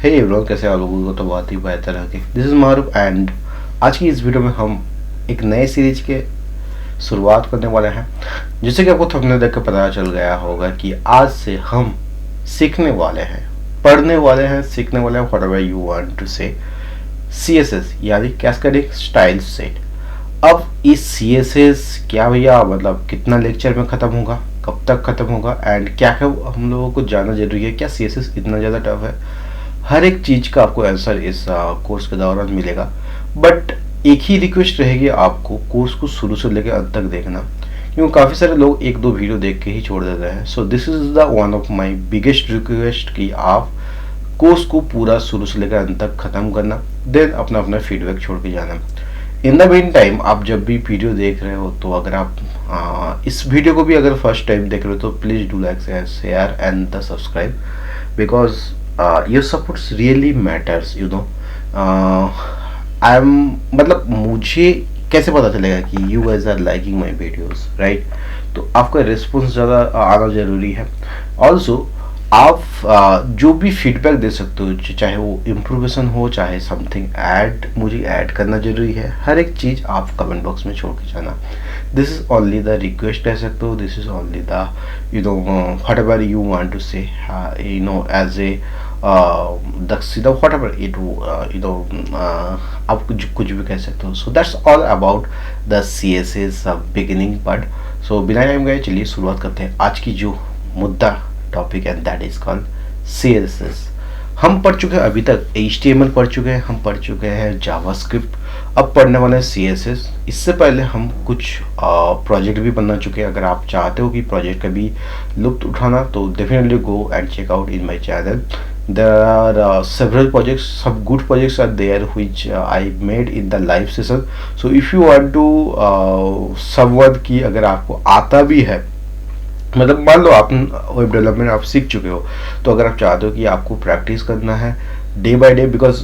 Hey everyone, कैसे आप लोगों को? तो बहुत ही बेहतर है। दिस इज़ मारूफ एंड आज की इस वीडियो में हम एक नए सीरीज के शुरुआत करने वाले हैं। जैसे कि आपको थंबनेल देख कर पता चल गया होगा कि आज से हम सीखने वाले हैं, पढ़ने वाले हैं, सीखने वाले हैं व्हाटएवर यू वांट टू से CSS यानी कैस्केडिंग स्टाइल सेट। अब इस CSS क्या भैया, मतलब कितना लेक्चर में ख़त्म होगा, कब तक ख़त्म होगा एंड क्या क्या हम लोगों को जानना जरूरी है? क्या CSS इतना ज़्यादा टफ है? हर एक चीज़ का आपको आंसर इस कोर्स के दौरान मिलेगा। बट एक ही रिक्वेस्ट रहेगी आपको, कोर्स को शुरू से लेकर अंत तक देखना, क्योंकि काफ़ी सारे लोग एक दो वीडियो देख के ही छोड़ देते हैं। So this is the one of my biggest request कि आप कोर्स को पूरा शुरू से लेकर अंत तक ख़त्म करना, देन अपना अपना फीडबैक छोड़ के जाना। इन द मीन टाइम आप जब भी वीडियो देख रहे हो तो अगर आप इस वीडियो को भी अगर फर्स्ट टाइम देख रहे हो तो please do like, share and the subscribe, because your supports really matters, you know. I am मतलब मुझे कैसे पता चलेगा कि you guys are liking my videos, right? तो आपका रिस्पॉन्स ज़्यादा आना ज़रूरी है। ऑल्सो आप जो भी फीडबैक दे सकते हो, चाहे वो इम्प्रूवेशन हो, चाहे समथिंग ऐड, मुझे ऐड करना जरूरी है। हर एक चीज़ आप कमेंट बॉक्स में छोड़ के जाना। This is only the request कह सकते हो, this is only the whatever you want to say, as a dakshina what ever it, आप कुछ भी कह सकते हो। So that's all about the CSS beginning part. So बिना टाइम गए चलिए शुरुआत करते हैं आज की जो मुद्दा topic and that is called CSS। हम पढ़ चुके हैं अभी तक HTML पढ़ चुके हैं, हम पढ़ चुके हैं जावास्क्रिप्ट, अब पढ़ने वाले हैं CSS। इससे पहले हम कुछ प्रोजेक्ट भी बना चुके हैं। अगर आप चाहते हो कि प्रोजेक्ट का भी लुत्फ उठाना तो definitely go and check out in my channel. There are several projects, some good projects are there which I made in the live session. So if you want to someone की अगर आपको आता भी है, मतलब मान लो आप वेब डेवलपमेंट आप सीख चुके हो, तो अगर आप चाहते हो कि आपको प्रैक्टिस करना है day by day, because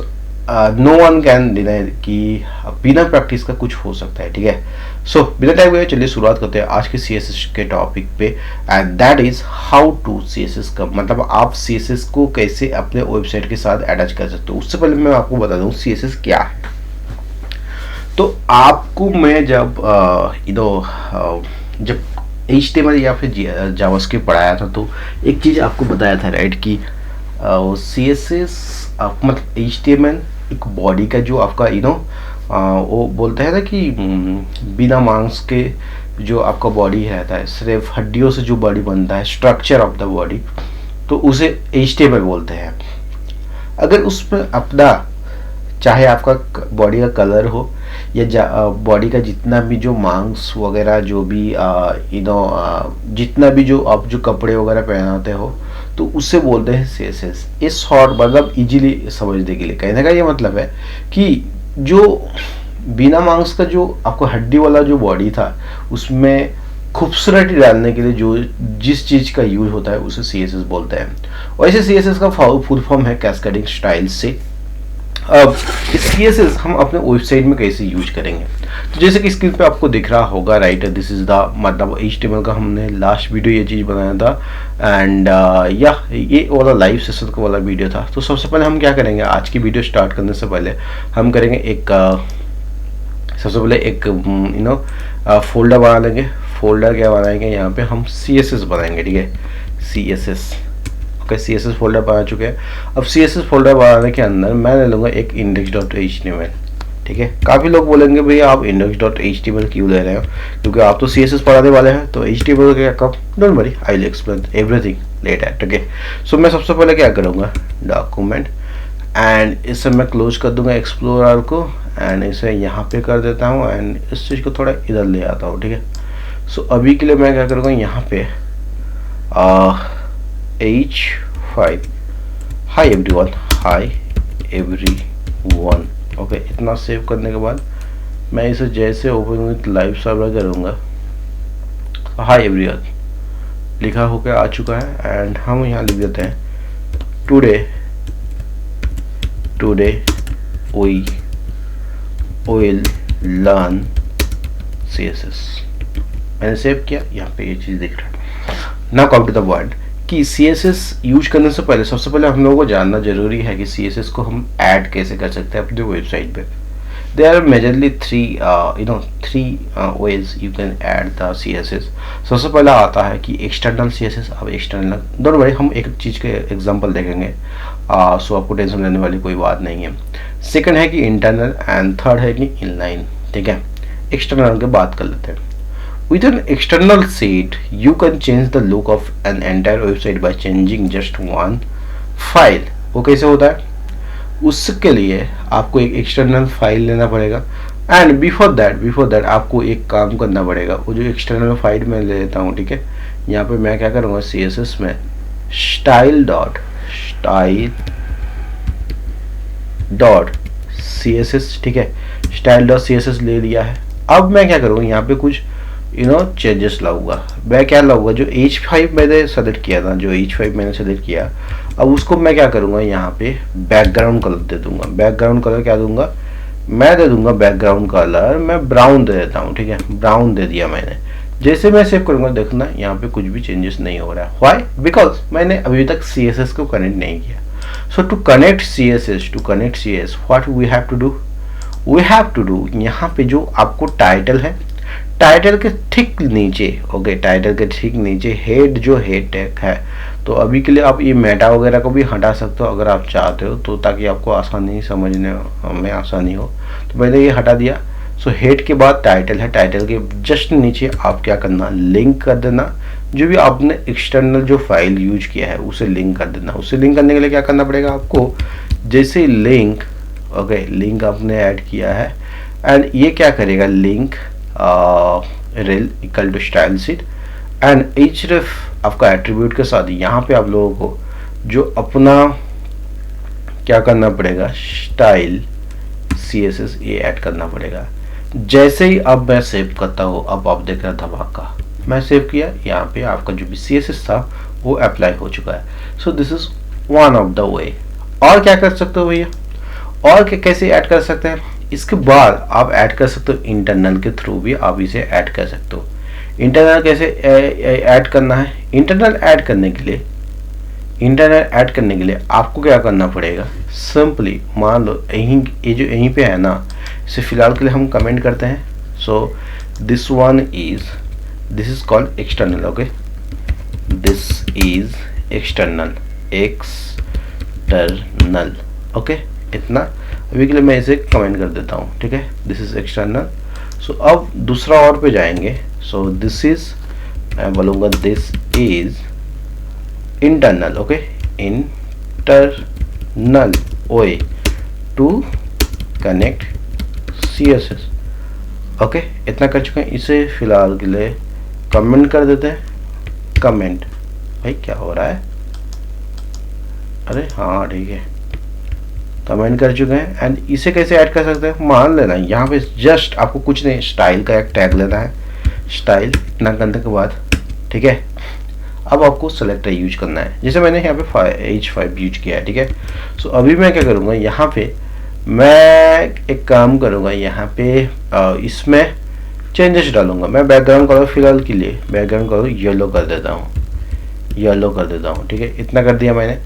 no one can deny कि बिना प्रैक्टिस का कुछ हो सकता है, ठीक है? सो बिना टाइम गए चलिए शुरुआत करते हैं आज के CSS के टॉपिक पे, and that is how to CSS का मतलब आप CSS को कैसे अपने वेबसाइट के साथ अटैच कर सकते हो। उससे पहले मैं आपको बता दूं CSS क्या है। तो आपको मैं जब जब HTML या फिर जावास्क्रिप्ट पढ़ाया था तो एक चीज़ आपको बताया था, राइट, कि CSS मतलब HTML एक बॉडी का जो आपका वो बोलते हैं ना कि बिना मांस के जो आपका बॉडी रहता है, सिर्फ हड्डियों से जो बॉडी बनता है, स्ट्रक्चर ऑफ द बॉडी, तो उसे HTML बोलते हैं। अगर उसमें अपना चाहे आपका बॉडी का कलर हो या बॉडी का जितना भी जो मांस वगैरह जो भी जितना भी जो आप जो कपड़े वगैरह पहनाते हो, तो उससे बोलते हैं CSS। इस शॉर्ट मतलब इजीली समझने के लिए कहने का ये मतलब है कि जो बिना मांस का जो आपको हड्डी वाला जो बॉडी था, उसमें खूबसूरती डालने के लिए जो जिस चीज़ का यूज होता है उसे CSS बोलते हैं। वैसे CSS का फुल फॉर्म है कैस्केडिंग स्टाइल से। अब इस CSS हम अपने वेबसाइट में कैसे यूज करेंगे, तो जैसे कि स्क्रीन पे आपको दिख रहा होगा, राइट, दिस इज द मतलब HTML का हमने लास्ट वीडियो ये चीज़ बनाया था एंड ये वाला लाइव सेशन का वाला वीडियो था। तो सबसे पहले हम क्या करेंगे, आज की वीडियो स्टार्ट करने से पहले हम करेंगे सबसे पहले एक फोल्डर बना लेंगे। फोल्डर क्या बनाएंगे, यहाँ पे हम CSS बनाएंगे, ठीक है? CSS CSS फोल्डर बना चुके हैं। अब CSS फोल्डर बनाने के अंदर मैं ले लूँगा एक index.html, ठीक है? काफ़ी लोग बोलेंगे भैया आप index.html क्यों ले रहे हो, क्योंकि आप तो CSS पढ़ाने वाले हैं, तो HTML क्या कब, don't worry, I will explain everything later, ठीक है? सो मैं सबसे पहले क्या करूँगा, डॉक्यूमेंट, एंड इसे मैं क्लोज कर दूंगा एक्सप्लोरर को, एंड इसे यहाँ पे कर देता हूँ एंड इस चीज़ को थोड़ा इधर ले आता हूँ, ठीक है? सो अभी के लिए मैं क्या करूँगा, यहाँ पे H5 हाई एवरीवन, ओके। इतना सेव करने के बाद मैं इसे जैसे ओपन विथ लाइव सर्वर करूँगा, हाई एवरीवन लिखा होकर आ चुका है एंड हम यहाँ लिख देते हैं today we will learn CSS। मैंने सेव किया, यहाँ पे ये चीज़ दिख रहा है। Now come to the point कि CSS यूज करने से पहले सबसे पहले हम लोगों को जानना जरूरी है कि CSS को हम ऐड कैसे कर सकते हैं अपने वेबसाइट पे। There are majorly three ways you can add the CSS. सबसे पहला आता है कि एक्सटर्नल CSS। अब एक्सटर्नल डोंट वरी, हम एक चीज़ के एग्जांपल देखेंगे, सो आपको टेंशन लेने वाली कोई बात नहीं है। सेकंड है कि इंटरनल एंड थर्ड है कि इनलाइन। ठीक है, एक्सटर्नल की बात कर लेते हैं। With an external site, you can change the look of an entire website by changing just one file. वो कैसे होता है? उसके लिए आपको एक एक्सटर्नल फाइल लेना पड़ेगा एंड बिफोर दैट आपको एक काम करना पड़ेगा। वो जो एक्सटर्नल फाइल मैं ले लेता हूँ, ठीक है, यहाँ पे मैं क्या करूँगा, CSS में style डॉट CSS, ठीक है, style डॉट CSS ले लिया है। अब मैं क्या करूँगा, यहाँ पे कुछ चेंजेस लाऊंगा। मैं क्या लाऊंगा, जो H5 मैंने सेलेक्ट किया था, अब उसको मैं क्या करूँगा, यहाँ पे बैकग्राउंड कलर दे दूंगा। बैकग्राउंड कलर क्या दूंगा, मैं दे दूंगा बैकग्राउंड कलर मैं ब्राउन दे देता हूँ। ठीक है, ब्राउन दे दिया मैंने। जैसे मैं सेव करूँगा, देखना यहाँ पे कुछ भी चेंजेस नहीं हो रहा है। व्हाई? बिकॉज मैंने अभी तक CSS को कनेक्ट नहीं किया। So to connect CSS what we have to do, यहाँ पे जो आपको टाइटल है, टाइटल के ठीक नीचे, ओके, टाइटल के ठीक नीचे हेड टैग है। तो अभी के लिए आप ये मेटा वगैरह को भी हटा सकते हो अगर आप चाहते हो, तो ताकि आपको आसानी समझने में आसानी हो। तो मैंने ये हटा दिया। सो हेड के बाद टाइटल है, टाइटल के जस्ट नीचे आप क्या करना, लिंक कर देना। जो भी आपने एक्सटर्नल जो फाइल यूज किया है उसे लिंक कर देना। उसे लिंक करने के लिए क्या करना पड़ेगा आपको, जैसे लिंक, ओके, लिंक आपने ऐड किया है एंड ये क्या करेगा, link rel equal to style sheet and href आपका एट्रीब्यूट के साथ यहाँ पे आप लोगों को जो अपना क्या करना पड़ेगा, स्टाइल CSS ये ऐड करना पड़ेगा। जैसे ही अब मैं सेव करता हूँ, अब आप देख रहे धमाका, मैं सेव किया, यहाँ पे आपका जो भी CSS था वो अप्लाई हो चुका है। So this is one of the way. और क्या कर सकते हो भैया, और कैसे ऐड कर सकते हैं, इसके बाद आप ऐड कर सकते हो इंटरनल के थ्रू भी आप इसे ऐड कर सकते हो। इंटरनल कैसे ऐड करना है, इंटरनल ऐड करने के लिए आपको क्या करना पड़ेगा, सिंपली मान लो यहीं पे है ना, इसे फिलहाल के लिए हम कमेंट करते हैं। सो this is called external, okay, this is external, okay, इतना अभी के लिए मैं इसे कमेंट कर देता हूँ। ठीक है, दिस इज एक्सटर्नल। सो अब दूसरा और पे जाएंगे। सो दिस इज, मैं बोलूँगा this is internal, okay, internal way to connect CSS, okay, इतना कर चुके हैं। इसे फिलहाल के लिए कमेंट कर देते हैं। कमेंट, भाई क्या हो रहा है, अरे हाँ ठीक है, कमेंट कर चुके हैं। एंड इसे कैसे ऐड कर सकते हैं, मान लेना यहाँ पे जस्ट आपको कुछ नहीं, स्टाइल का एक टैग लेना है, स्टाइल, इतना करने के बाद, ठीक है, अब आपको सेलेक्टर यूज करना है। जैसे मैंने यहाँ पे H5 यूज किया है, ठीक है। सो अभी मैं क्या करूँगा, यहाँ पे मैं एक काम करूँगा, यहाँ पे इसमें चेंजेस डालूंगा। मैं बैकग्राउंड कलर फिलहाल के लिए बैकग्राउंड कलर येलो कर देता हूँ, ठीक है, इतना कर दिया मैंने।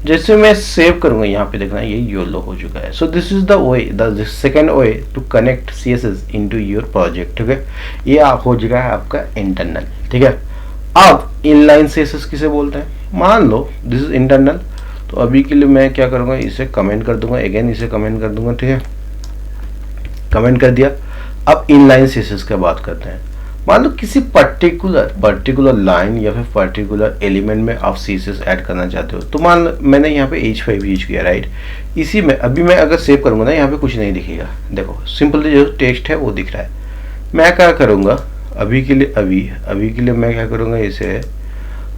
जैसे मैं सेव करूंगा, यहाँ पे देखना ये येलो हो चुका है। So this is the way, the second way to connect CSS into your project, ठीक है। ये हो चुका है आपका इंटरनल, ठीक है। अब इनलाइन CSS किसे बोलते हैं, मान लो दिस इज इंटरनल। तो अभी के लिए मैं क्या करूँगा, इसे कमेंट कर दूंगा, अगेन इसे कमेंट कर दूंगा, ठीक है, कमेंट कर दिया। अब इनलाइन CSS की बात करते हैं। मान लो किसी पर्टिकुलर लाइन या फिर पर्टिकुलर एलिमेंट में आप CSS ऐड करना चाहते हो, तो मान लो मैंने यहाँ पे H5 यूज किया, राइट। इसी में अभी मैं अगर सेव करूँगा ना, यहाँ पे कुछ नहीं दिखेगा, देखो सिंपल जो टेक्स्ट है वो दिख रहा है। मैं क्या करूँगा, अभी के लिए मैं क्या करूँगा, इसे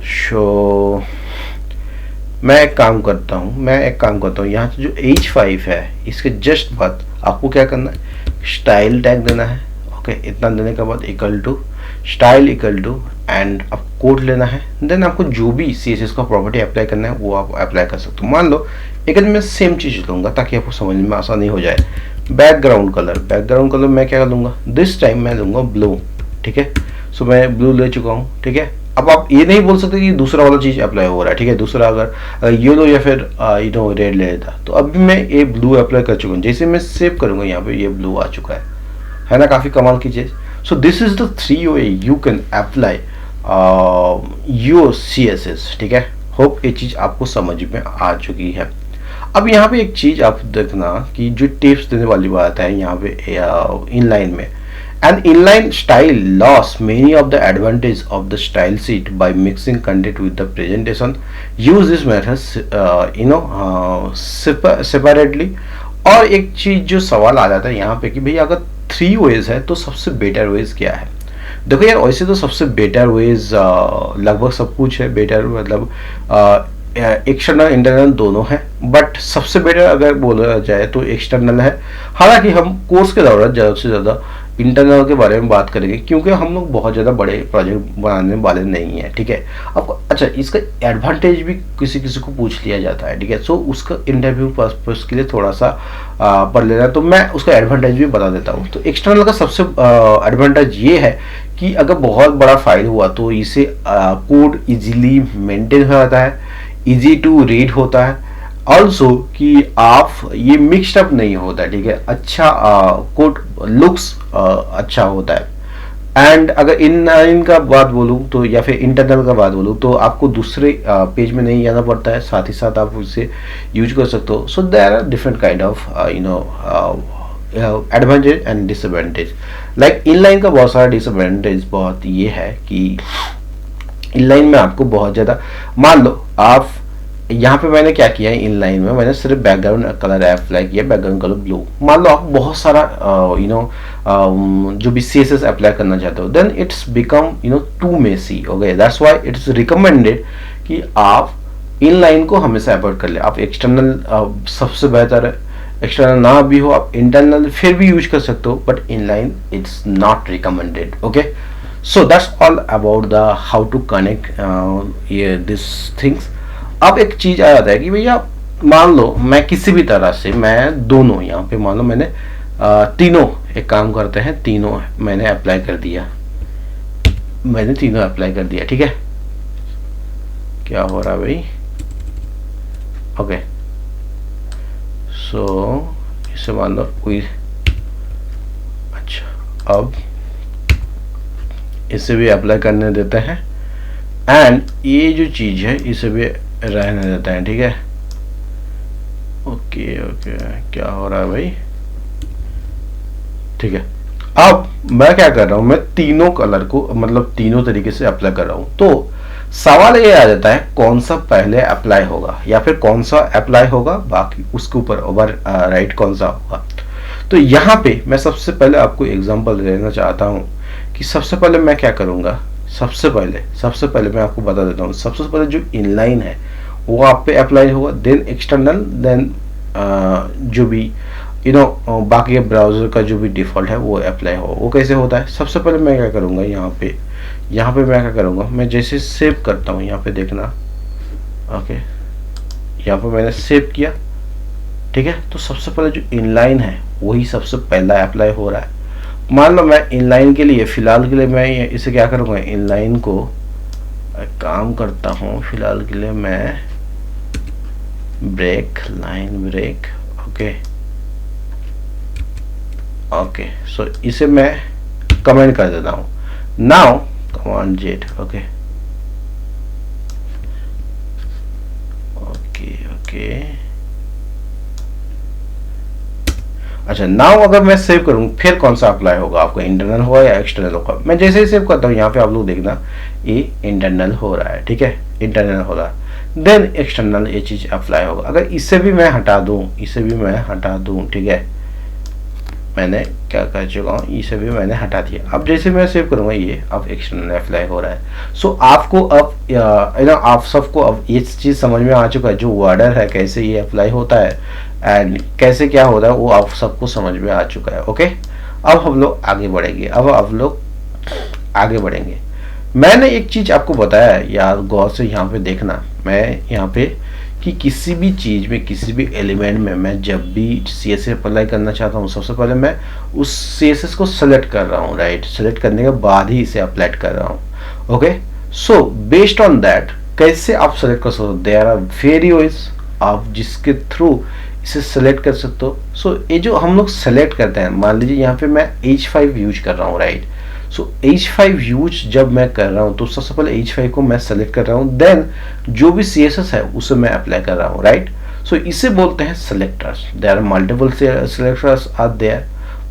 शो, मैं एक काम करता हूँ, यहाँ से जो H5 है इसके जस्ट बाद आपको क्या करना है, स्टाइल टैग देना है, ओके। इतना देने के बाद equal to style equal to and आप कोड लेना है। देन आपको जो भी CSS का प्रॉपर्टी अप्लाई करना है वो आप अप्लाई कर सकते हो। मान लो एक मैं सेम चीज़ लूँगा ताकि आपको समझने में आसानी हो जाए। बैकग्राउंड कलर मैं क्या लूँगा, दिस टाइम मैं लूँगा ब्लू, ठीक है। सो मैं ब्लू ले चुका हूँ, ठीक है। अब आप ये नहीं बोल सकते कि दूसरा वाला चीज अप्लाई हो रहा है, ठीक है। दूसरा अगर येलो या फिर रेड ले लेता, तो अभी मैं ये ब्लू अप्लाई कर चुका हूँ। जैसे मैं सेव करूंगा यहाँ पे ये ब्लू आ चुका है ना, काफी कमाल की चीज। सो this is the 3 way you can apply your CSS, ठीक है। होप ये चीज आपको समझ में आ चुकी है। अब यहाँ पे एक चीज आप देखना कि जो टिप्स देने वाली बात है यहाँ पे इनलाइन में, an inline style lost many of the advantage of the style sheet by mixing content with the presentation. Use this methods separately. और एक चीज जो सवाल आ जाता है यहाँ पे कि भैया अगर 3 वेज है तो सबसे बेटर वेज क्या है। देखो यार, वैसे तो सबसे बेटर वेज लगभग सब कुछ है बेटर, मतलब एक्सटर्नल इंटरनल दोनों है, बट सबसे बेटर अगर बोला जाए तो एक्सटर्नल है। हालांकि हम कोर्स के दौरान ज़्यादा से ज़्यादा इंटरनल के बारे में बात करेंगे, क्योंकि हम लोग बहुत ज़्यादा बड़े प्रोजेक्ट बनाने वाले नहीं हैं, ठीक है। आपको अच्छा इसका एडवांटेज भी किसी किसी को पूछ लिया जाता है, ठीक है। सो उसका इंटरव्यू पर्पस के लिए थोड़ा सा पढ़ लेना, तो मैं उसका एडवांटेज भी बता देता हूँ। तो एक्सटर्नल का सबसे एडवांटेज ये है कि अगर बहुत बड़ा फाइल हुआ तो इसे कोड इजीली मेंटेन हो जाता है, इजी टू रीड होता है, ऑल्सो कि आप ये मिक्सड अप नहीं होता है, ठीक है। अच्छा कोड लुक्स अच्छा होता है। एंड अगर इनका बात बोलूँ तो या फिर इंटरनल का बात बोलूँ तो आपको दूसरे पेज में नहीं जाना पड़ता है, साथ ही साथ आप उसे यूज कर सकते हो। So there are different kind of advantage and disadvantage. Like inline का बहुत सारा डिसएडवांटेज बहुत ये है कि इनलाइन में आपको बहुत ज़्यादा, मान लो आप यहाँ पे मैंने क्या किया है, इनलाइन में मैंने सिर्फ बैकग्राउंड कलर अप्लाई किया, बैकग्राउंड कलर ब्लू। मान लो आप बहुत सारा जो भी CSS अप्लाई करना चाहते हो, then it's become too messy, okay. That's why it's recommended कि आप इनलाइन को हमेशा अवॉइड कर ले। आप एक्सटर्नल सबसे बेहतर है, एक्सटर्नल ना भी हो आप इंटरनल फिर भी यूज कर सकते हो, but inline it's not recommended, okay. So that's all about the how to connect this things. अब एक चीज आ जाता है कि भैया मान लो मैं किसी भी तरह से मैं दोनों यहाँ पे मान लो मैंने तीनों एक काम करते हैं, तीनों मैंने अप्लाई कर दिया, मैंने तीनों अप्लाई कर दिया, ठीक है। क्या हो रहा है भाई, ओके। सो इसे मान लो कोई, अच्छा अब इसे भी अप्लाई करने देते हैं, एंड ये जो चीज है इसे भी रहने देते हैं, ठीक है। ओके ओके, क्या हो रहा है भाई, ठीक है। अब मैं क्या कर रहा हूं, मैं तीनों कलर को मतलब तीनों तरीके से अप्लाई कर रहा हूं। तो सवाल ये आ जाता है कौन सा पहले अप्लाई होगा या फिर कौन सा अप्लाई होगा बाकी उसके ऊपर ओवर राइट कौन सा होगा। तो यहाँ पे मैं सबसे पहले आपको एग्जांपल देना चाहता हूँ कि सबसे पहले मैं क्या करूँगा। सबसे पहले मैं आपको बता देता हूँ, सबसे पहले जो इनलाइन है वो आप पे अप्लाई होगा, देन एक्सटर्नल, देन जो भी बाकी ब्राउजर का जो भी डिफ़ॉल्ट है वो अप्लाई होगा। वो कैसे होता है, सबसे पहले मैं क्या करूँगा, यहाँ पे मैं क्या करूँगा, मैं जैसे सेव करता हूँ यहाँ पे देखना, ओके। यहाँ पे मैंने सेव किया, ठीक है। तो सबसे पहले जो इनलाइन है वही सबसे पहला अप्लाई हो रहा है। मान लो मैं इनलाइन के लिए फिलहाल के लिए मैं इसे क्या करूँगा, इनलाइन को काम करता हूँ फिलहाल के लिए मैं break line break, okay okay. So इसे मैं कमेंट कर देता हूँ, now command Z, okay okay okay. अच्छा नाउ अगर मैं सेव करूँ फिर कौन सा अप्लाई होगा, आपको इंटरनल होगा या एक्सटर्नल होगा। मैं जैसे ही सेव करता हूँ यहाँ पे आप लोग देखना ये इंटरनल हो रहा है, ठीक है, इंटरनल हो रहा है। देन एक्सटर्नल ये चीज अप्लाई होगा। अगर इसे भी मैं हटा दूँ, ठीक है, मैंने क्या कर चुका हूँ, इसे भी मैंने हटा दिया। अब जैसे मैं सेव करूँगा ये अब एक्सटर्नल अप्लाई हो रहा है। सो आपको अब आप सबको अब ये चीज़ समझ में आ चुका है, जो वर्डर है कैसे ये अप्लाई होता है एंड कैसे क्या होता है वो आप सबको समझ में आ चुका है, ओके। अब हम लोग आगे बढ़ेंगे। मैंने एक चीज़ आपको बताया है यार, गौर से यहाँ पे देखना। मैं यहाँ पे कि किसी भी चीज़ में किसी भी एलिमेंट में मैं जब भी CSS अप्लाई करना चाहता हूँ सबसे पहले मैं उस CSS को सेलेक्ट कर रहा हूँ, राइट। सेलेक्ट करने के बाद ही इसे अप्लाई कर रहा हूँ, okay. So based on that कैसे आप सेलेक्ट कर सकते हो, देयर आर वेरी वेज आप जिसके थ्रू इसे सेलेक्ट कर सकते हो। सो ये जो हम लोग सेलेक्ट करते हैं, मान लीजिए यहाँ पे मैं H5 यूज कर रहा हूँ, राइट। सो H5 यूज जब मैं कर रहा हूँ तो सबसे पहले H5 को मैं सेलेक्ट कर रहा हूँ, देन जो भी CSS है उसे मैं अप्लाई कर रहा हूँ, राइट। सो इसे बोलते हैं selectors. There are multiple selectors are there,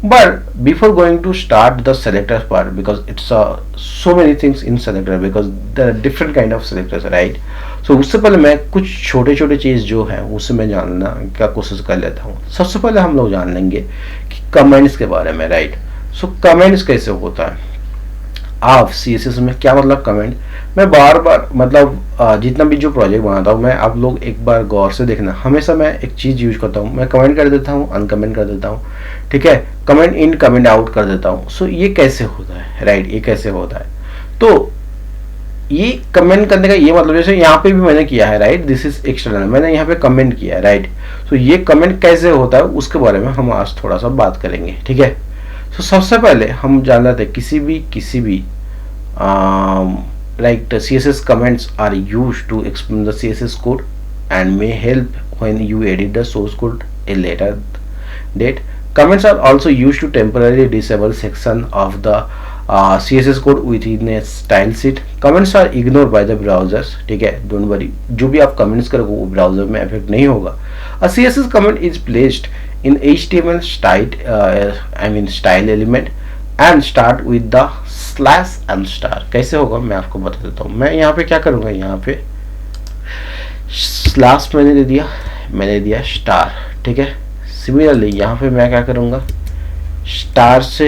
but before going to start the selectors part, because it's so many things in selector, because there are different kind of selectors, right। so उससे पहले मैं कुछ छोटे छोटे चीज जो है उसे मैं जानना का कोशिश कर लेता हूँ। सबसे पहले हम लोग जान लेंगे कि कमेंट्स के बारे में, राइट। सो कमेंट्स कैसे होता है आप CSS में, क्या मतलब कमेंट। मैं बार बार मतलब जितना भी जो प्रोजेक्ट बनाता हूँ मैं, आप लोग एक बार गौर से देखना, हमेशा मैं एक चीज यूज करता हूँ, मैं कमेंट कर देता हूँ, अनकमेंट कर देता हूँ, ठीक है, कमेंट इन कमेंट आउट कर देता हूँ। सो ये कैसे होता है, राइट, ये कैसे होता है। तो ये कमेंट करने का ये मतलब, जैसे यहाँ पे भी मैंने किया है, राइट, दिस इज एक्सटर्नल, मैंने यहाँ पे कमेंट किया है, राइट। सो ये कमेंट कैसे होता है उसके बारे में हम आज थोड़ा सा बात करेंगे, ठीक है। सो सबसे पहले हम जान लेते हैं किसी भी like the CSS comments are used to explain the CSS code and may help when you edit the source code a later date. Comments are also used to temporarily disable section of the CSS code within a style sheet. Comments are ignored by the browsers, ठीक है, don't worry, जो भी आप comments करोगे वो browser में effect नहीं होगा। A CSS comment is placed in HTML style element and start with the slash and star. कैसे होगा मैं आपको बता देता हूँ। मैं यहाँ पे क्या करूँगा, यहाँ पे स्लैश मैंने दे दिया स्टार, ठीक है। सिमिलरली यहाँ पे मैं क्या करूँगा, स्टार से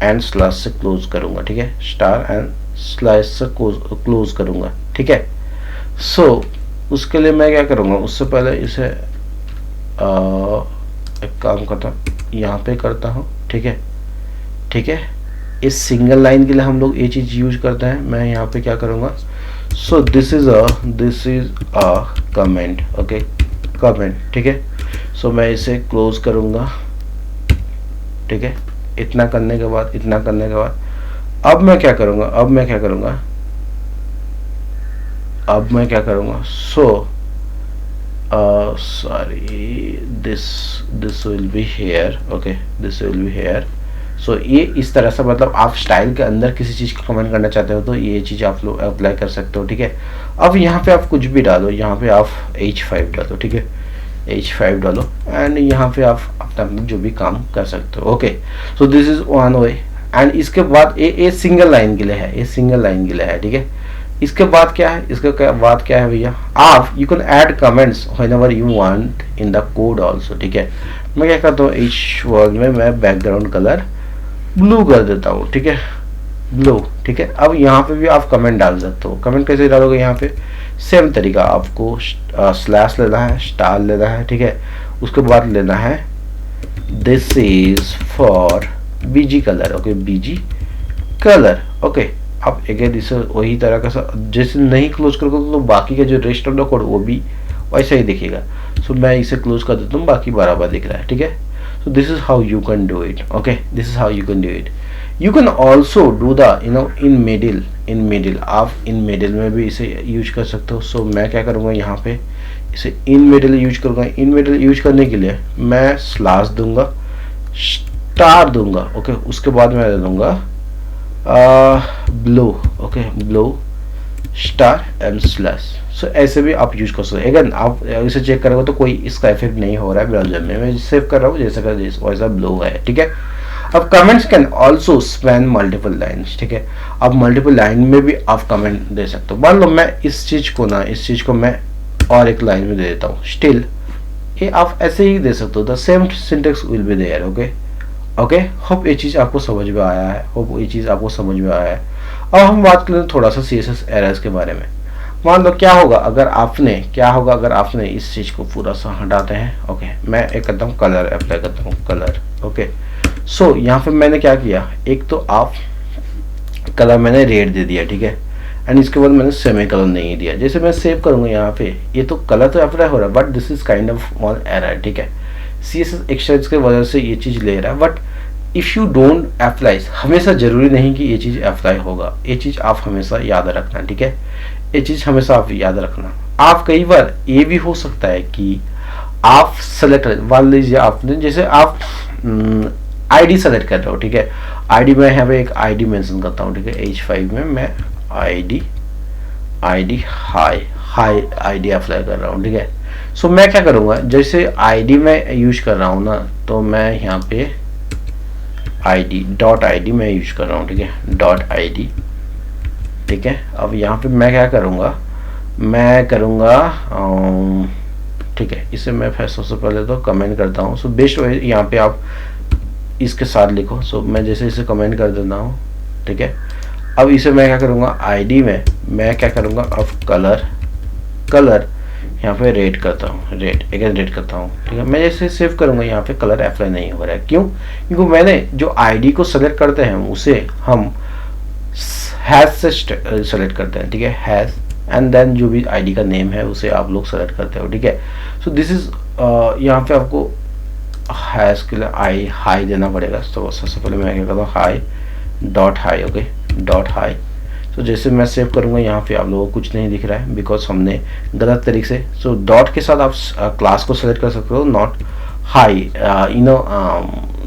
एंड स्लैश से क्लोज करूँगा, ठीक है, स्टार एंड स्लैश से क्लोज करूँगा, ठीक है। सो उसके लिए मैं क्या करूँगा, उससे पहले इसे एक काम करता हूँ, यहाँ पे करता हूँ, ठीक है, ठीक है। इस सिंगल लाइन के लिए हम लोग ये चीज यूज करते हैं। मैं यहाँ पे क्या करूँगा, सो this is a comment, okay, comment, ठीक है। सो मैं इसे क्लोज करूँगा, ठीक है। इतना करने के बाद अब मैं क्या करूँगा, so sorry, this will be here, okay, this will be here. So ये इस तरह से, मतलब आप स्टाइल के अंदर किसी चीज़ को कमेंट करना चाहते हो तो ये चीज़ आप लोग अप्लाई कर सकते हो, ठीक है। अब यहाँ पे आप कुछ भी डालो, यहाँ पे आप H5 डालो, ठीक है, H5 डालो एंड यहाँ पे आप अपना जो भी काम कर सकते हो, okay. So this is one way. And इसके बाद ये सिंगल लाइन के लिए है, ठीक है। इसके बाद क्या है, भैया, आप you can add comments whenever you want in the code also, ठीक है। मैं क्या करता हूँ, H1 में मैं बैकग्राउंड कलर ब्लू कर देता हूँ, ठीक है, ब्लू, ठीक है। अब यहाँ पे भी आप कमेंट डाल सकते हो। कमेंट कैसे डालोगे, यहाँ पे सेम तरीका, आपको स्लैश लेना है, स्टार लेना है, ठीक है। उसके बाद लेना है this is for BG colour, okay, BG colour, okay. आप अगेन इसे वही तरह का जैसे नहीं क्लोज करोगे तो बाकी का जो रेस्ट ऑफ द कोड वो भी वैसा ही दिखेगा। सो मैं इसे क्लोज कर देता हूँ, बाकी बराबर दिख रहा है, ठीक है। So this is how you can do it, okay, this is how you can do it. You can also do the in middle, आप in middle में भी इसे यूज कर सकते हो। So मैं क्या करूँगा, यहाँ पे इसे in middle यूज करूँगा। in middle यूज करने के लिए मैं स्लैश दूंगा, स्टार दूंगा, ओके। उसके बाद मैं दूंगा blue, okay, blue star and slash. So ऐसे भी आप यूज कर सकते हो। अगर आप इसे चेक करोगे तो कोई इसका इफेक्ट नहीं हो रहा है ब्राउजर में, मैं सेव कर रहा हूँ जैसा का वैसा ब्लू है, ठीक है। अब comments can also span multiple lines, ठीक है। अब मल्टीपल लाइन में भी आप कमेंट दे सकते हो। मान लो मैं इस चीज को मैं और एक लाइन में दे देता हूँ, स्टिल, ये आप ऐसे ही दे सकते हो, the same syntax will be there, okay, okay. Hope ये चीज आपको समझ में आया है। अब हम बात करें थोड़ा सा CSS एरर्स के बारे में। मान लो क्या होगा अगर आपने इस चीज को पूरा सा हटाते हैं, ओके। मैं एक करता हूँ कलर अप्लाई करता हूँ, कलर, ओके। सो यहाँ पे मैंने क्या किया, एक तो आप कलर मैंने रेड दे दिया, ठीक है, एंड इसके बाद मैंने सेमी कलर नहीं दिया। जैसे मैं सेव करूंगा यहाँ पे, ये तो कलर तो अप्लाई हो रहा है, but this is kind of one error, ठीक है। CSS एक्सटेंशन की वजह से ये चीज ले रहा है, but if you don't apply, हमेशा ज़रूरी नहीं कि ये चीज़ अप्लाई होगा, ये चीज़ आप हमेशा याद रखना, ठीक है। ये चीज़ हमेशा आप याद रखना। आप कई बार ये भी हो सकता है कि आप सेलेक्ट मान लीजिए आपने, जैसे आप आईडी सेलेक्ट कर रहे हो, ठीक है। आईडी में यहाँ पे एक आईडी मेंशन करता हूँ, ठीक है। H5 में मैं आईडी हाई आईडी अप्लाई कर रहा हूँ, ठीक है। सो मैं क्या करूँगा, जैसे आईडी में यूज कर रहा हूँ ना, तो मैं यहाँ पे .id मैं यूज कर रहा हूँ, ठीक है। .id, ठीक है। अब यहाँ पे मैं क्या करूँगा, मैं करूँगा ठीक है, इसे मैं फिर सबसे पहले तो कमेंट करता हूँ। सो बेस्ट यहाँ पे आप इसके साथ लिखो। सो मैं जैसे इसे कमेंट कर देता हूँ, ठीक है। अब इसे मैं क्या करूँगा, आईडी में मैं क्या करूँगा, अब कलर यहाँ पे रेड करता हूँ, रेड करता हूँ, ठीक है। मैं जैसे सेव करूँगा, यहाँ पे कलर अप्लाई नहीं हो रहा है, क्यों? क्योंकि मैंने जो आईडी को सेलेक्ट करते हैं उसे हम हैश से सेलेक्ट करते हैं, ठीक है। हैश एंड देन जो भी आईडी का नेम है उसे आप लोग सेलेक्ट करते हो, ठीक है। सो दिस इज यहाँ पे आपको हैश के लिए हाई देना पड़ेगा। तो सबसे पहले मैं क्या करता हूँ, हाई, ओके, .हाई। तो जैसे मैं सेव करूँगा, यहाँ पे आप लोगों को कुछ नहीं दिख रहा है बिकॉज हमने गलत तरीके से, सो डॉट के साथ आप क्लास को सेलेक्ट कर सकते हो, नॉट हाई,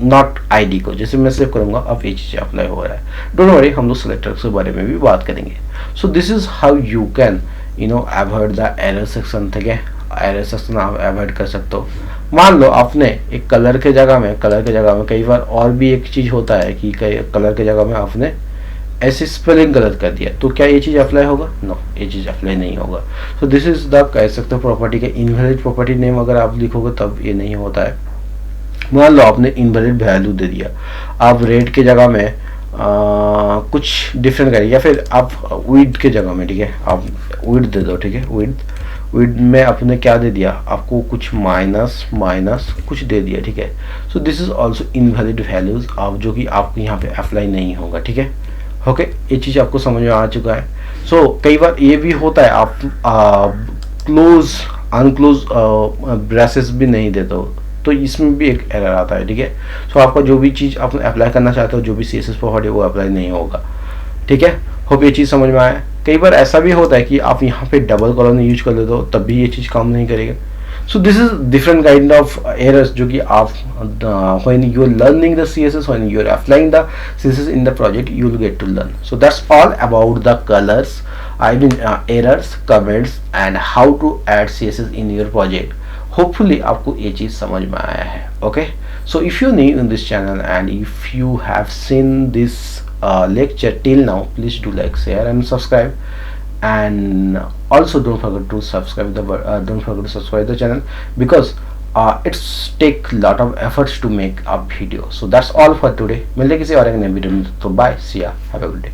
नॉट आईडी को। जैसे मैं सेव करूँगा, अब ये चीज़ अप्लाई हो रहा है। डोंट वरी, हम लोग सेलेक्टर्स के बारे में भी बात करेंगे। सो this is how you can avoid the error section, ठीक है। एरर सेक्शन आप अवॉइड कर सकते हो। मान लो आपने एक कलर के जगह में कई बार और भी एक चीज़ होता है कि कलर के जगह में आपने ऐसे स्पेलिंग गलत कर दिया, तो क्या ये चीज़ अप्लाई होगा? नो, ये चीज़ अप्लाई नहीं होगा। सो दिस इज द, कह सकते हो, प्रॉपर्टी के इनवैलिड प्रॉपर्टी नेम अगर आप लिखोगे तब ये नहीं होता है। मान लो आपने इनवैलिड वैल्यू दे दिया, आप रेट के जगह में कुछ डिफरेंट करिए, या फिर आप विड्थ के जगह में, ठीक है, आप विड्थ दे दो, ठीक है। विड्थ में आपने क्या दे दिया, आपको कुछ माइनस कुछ दे दिया, ठीक है। So this is also invalid values, आप जो कि आपको यहाँ पे अप्लाई नहीं होगा, ठीक है। ओके, ये चीज़ आपको समझ में आ चुका है। सो कई बार ये भी होता है, आप क्लोज अनक्लोज ब्रेसेस भी नहीं देते हो, तो इसमें भी एक एरर आता है, ठीक है। सो आपका जो भी चीज़ आप अप्लाई करना चाहते हो, जो भी CSS प्रॉपर्टी, वो अप्लाई नहीं होगा, ठीक है। होप ये चीज़ समझ में आया। कई बार ऐसा भी होता है कि आप यहाँ पे डबल कॉलन यूज कर लेते हो, तब भी ये चीज़ काम नहीं करेगा। So this is different kind of errors जो कि आप when you are learning the CSS, when you are applying the CSS in the project, you will get to learn. So that's all about the colors, I mean errors, comments and how to add CSS in your project. Hopefully आपको ये चीज़ समझ में आया है। Okay, so if you're new in this channel and if you have seen this lecture till now, please do like, share and subscribe. And also don't forget to subscribe the channel, because it's take lot of efforts to make a video. So that's all for today. मिलते किसी और एक नए video में, तो bye, see ya, have a good day.